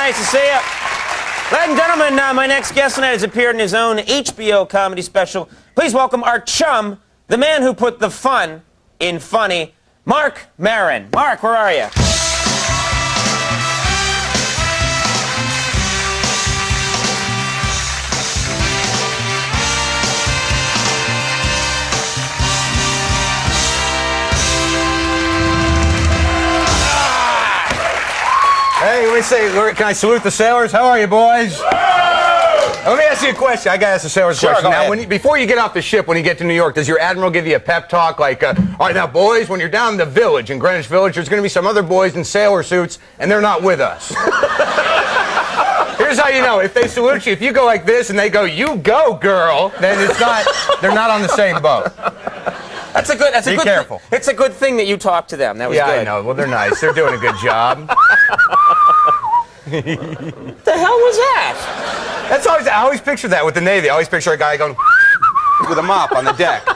Nice to see you. Ladies and gentlemen, my next guest tonight has appeared in his own HBO comedy special. Please welcome our chum, the man who put the fun in funny, Marc Maron. Marc, where are you? Hey, let me say, can I salute the sailors? How are you, boys? Let me ask you a question. I got to ask the sailors a question. Now, before you get off the ship, when you get to New York, does your admiral give you a pep talk like, all right, now, boys, when you're down in the village, in Greenwich Village, there's going to be some other boys in sailor suits, and they're not with us. Here's how you know. If they salute you, if you go like this and they go, you go, girl, then it's not, they're not on the same boat. Be careful. It's a good thing that you talked to them. That was good. Yeah, I know. Well, they're nice. They're doing a good job. What the hell was that? That's always, I always picture that with the Navy. I always picture a guy going with a mop on the deck.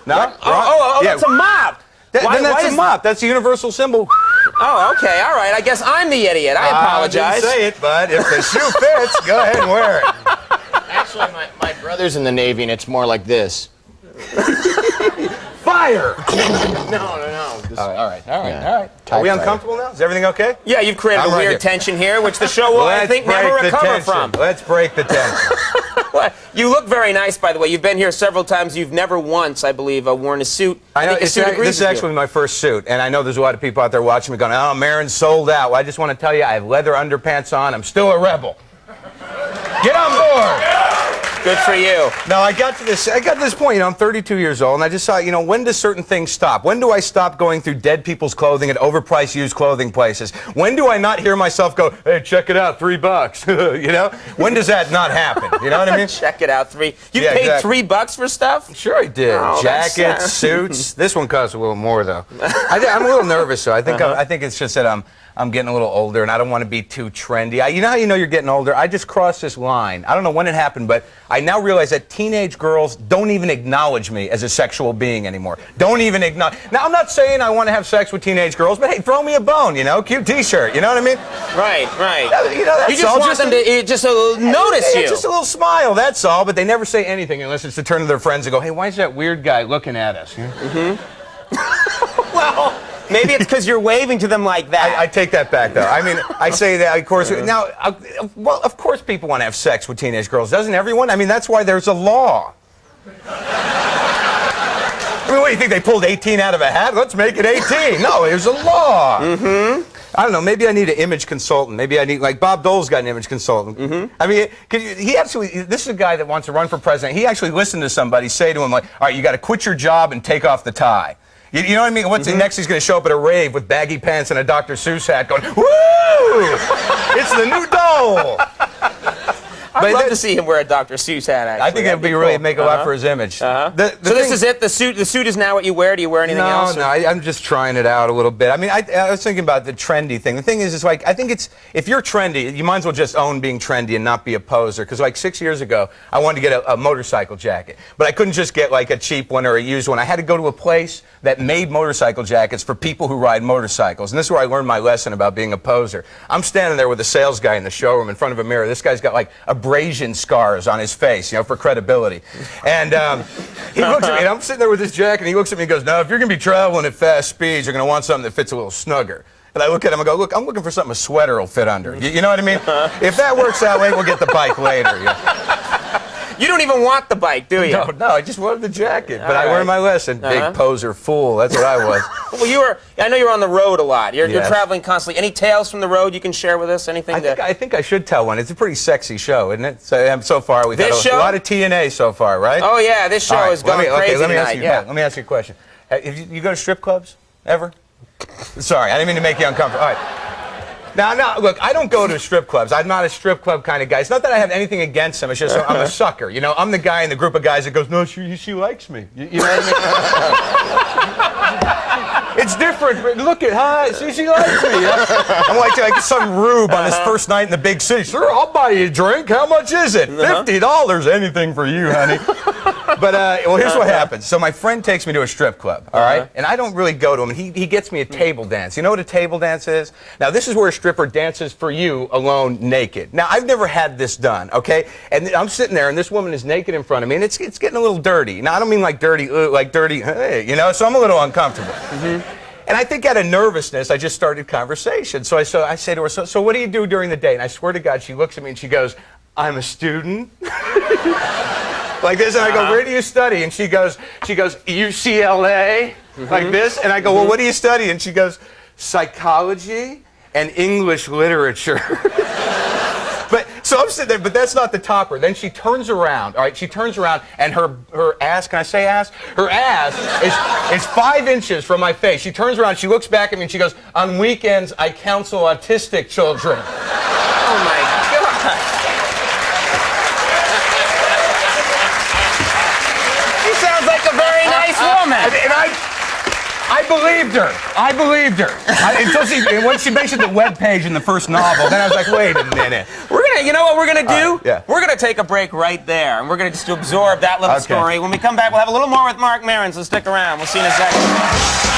No? Oh, yeah. That's a mop. Then that's a mop. That's the universal symbol. Oh, okay. All right. I guess I'm the idiot. I apologize. I didn't say it, but if the shoe fits, go ahead and wear it. Actually, my brother's in the Navy, and it's more like this. Fire! No. All right. Are we uncomfortable now? Is everything okay? Yeah, you've created a weird tension here, which the show will, I think, never recover from. Let's break the tension. You look very nice, by the way. You've been here several times. You've never once, I believe, worn a suit. I know. This is actually my first suit, and I know there's a lot of people out there watching me going, oh, Maron's sold out. Well, I just want to tell you, I have leather underpants on. I'm still a rebel. Get on board! Good for you. No, I got to this point, I'm 32 years old, and I just thought, when do certain things stop? When do I stop going through dead people's clothing at overpriced used clothing places? When do I not hear myself go, hey, check it out, $3? When does that not happen? You know what I mean? Check it out, You paid $3 for stuff? Sure I did. Oh, jackets, suits. This one costs a little more, though. I'm a little nervous, though. I think it's just that I'm getting a little older, and I don't want to be too trendy. You know how you know you're getting older? I just crossed this line. I don't know when it happened, but I now realize that teenage girls don't even acknowledge me as a sexual being anymore. Don't even acknowledge. Now, I'm not saying I want to have sex with teenage girls, but hey, throw me a bone, cute T-shirt. You know what I mean? Right. That's you just want them to just notice you. Just a little smile, that's all, but they never say anything unless it's to turn to their friends and go, hey, why is that weird guy looking at us? Well... Maybe it's because you're waving to them like that. I take that back, though. I mean, I say that, of course. Now, well, of course people want to have sex with teenage girls. Doesn't everyone? I mean, that's why there's a law. I mean, what, do you think they pulled 18 out of a hat? Let's make it 18. No, there's a law. I don't know. Maybe I need an image consultant. Maybe I need, like, Bob Dole's got an image consultant. I mean, this is a guy that wants to run for president. He actually listened to somebody say to him, like, all right, you got to quit your job and take off the tie. You know what I mean? What's next? He's going to show up at a rave with baggy pants and a Dr. Seuss hat going, woo! It's the new Dole! I'd love to see him wear a Dr. Seuss hat, actually. I think it would be really make a lot for his image. So this is it? The suit is now what you wear? Do you wear anything else? No, I'm just trying it out a little bit. I mean, I was thinking about the trendy thing. The thing is, it's like, I think if you're trendy, you might as well just own being trendy and not be a poser. Because like 6 years ago, I wanted to get a motorcycle jacket. But I couldn't just get like a cheap one or a used one. I had to go to a place that made motorcycle jackets for people who ride motorcycles. And this is where I learned my lesson about being a poser. I'm standing there with a sales guy in the showroom in front of a mirror. This guy's got like abrasion scars on his face, for credibility. And he looks at me, and I'm sitting there with this jacket, and he looks at me and goes, no, if you're going to be traveling at fast speeds, you're going to want something that fits a little snugger. And I look at him and go, look, I'm looking for something a sweater will fit under. You know what I mean? If that works that way, we'll get the bike later. You don't even want the bike, do you? No, I just wanted the jacket. But I learned my lesson. Big poser fool. That's what I was. Well, I know you're on the road a lot. You're traveling constantly. Any tales from the road you can share with us? Anything? I think I should tell one. It's a pretty sexy show, isn't it? So far, we've had a lot of TNA so far, right? Oh, yeah. This show has gone crazy tonight. Let me ask you a question. You go to strip clubs? Ever? Sorry, I didn't mean to make you uncomfortable. All right. Now, look, I don't go to strip clubs. I'm not a strip club kind of guy. It's not that I have anything against them. It's just I'm a sucker. I'm the guy in the group of guys that goes, no, she likes me. You know what I mean? It's different. Look at her. She likes me. I'm like some rube on his first night in the big city. Sure, I'll buy you a drink. How much is it? $50. Anything for you, honey. But, well, here's what happens. So my friend takes me to a strip club, all right? And I don't really go to him. And he gets me a table dance. You know what a table dance is? Now, this is where stripper dances for you alone naked. Now, I've never had this done, okay? And I'm sitting there, and this woman is naked in front of me, and it's getting a little dirty. Now, I don't mean like dirty, hey, you know, so I'm a little uncomfortable. And I think out of nervousness, I just started conversation. So I say to her, so what do you do during the day? And I swear to God, she looks at me and she goes, I'm a student. Like this, and I go, where do you study? And she goes, UCLA, like this. And I go, well, what do you study? And she goes, psychology and English literature. But so I'm sitting there, but that's not the topper. Then she turns around, all right? She turns around, and her ass, can I say ass? Her ass is 5 inches from my face. She turns around, she looks back at me, and she goes, on weekends, I counsel autistic children. Oh, my God. She sounds like a very nice woman. And I believed her. I believed her. When she mentioned the webpage in the first novel, then I was like, wait a minute. You know what we're gonna do? Yeah. We're gonna take a break right there, and we're gonna just absorb that little story. When we come back, we'll have a little more with Marc Maron, so stick around. We'll see you in a second.